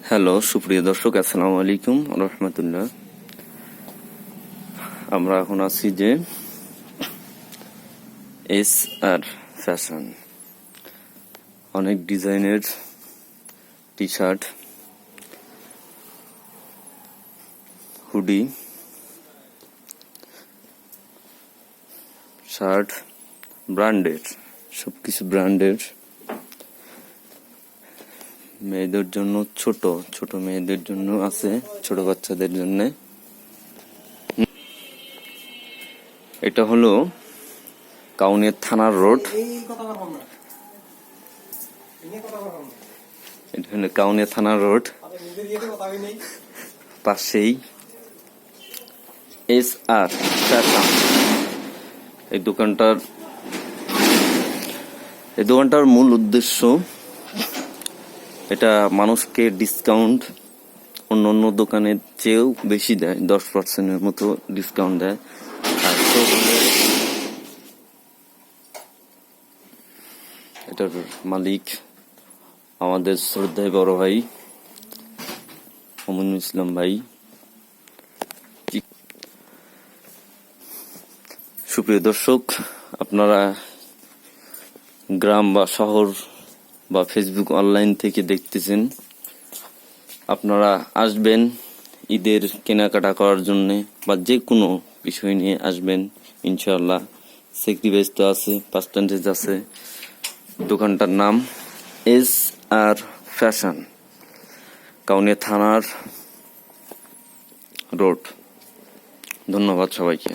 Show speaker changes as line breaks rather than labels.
Hello সুপ্রিয় দর্শক, আসসালামু আলাইকুম রহমতুল্লাহ। আমরা এখন আছি যে এস আর ফ্যাশন, অনেক ডিজাইনের টি শার্ট, হুডি, শার্ট, ব্র্যান্ডের, সবকিছু ব্র্যান্ডের। মেয়েদের জন্য ছোট ছোট মেয়েদের জন্য আছে, ছোট বাচ্চাদের জন্য। এটা হলো কাউনিয়া থানার রোড। এটা হলো কাউনিয়া থানার রোড, পাশেই এস আর ফ্যাশন। এই দোকানটার মূল উদ্দেশ্য এটা মানুষকে ডিসকাউন্ট অন্য দোকানের চেয়েও বেশি দেয়, 10% মতো ডিসকাউন্ট দেয়। আর এটার মালিক আমাদের শ্রদ্ধায় বড় ভাই অমিনুল ইসলাম ভাই। সুপ্রিয় দর্শক, আপনারা গ্রাম বা শহর বা ফেসবুক অনলাইন থেকে দেখতেছেন, আপনারা আসবেন ঈদের কেনাকাটা করার জন্য বা যে কোনো বিষয় নিয়ে আসবেন ইনশাআল্লাহ। সেক্রিফাইস তো আছে, পার্সেন্টেজ আছে। দোকানটার নাম এস আর ফ্যাশন, কাউনিয়া থানার রোড। ধন্যবাদ সবাইকে।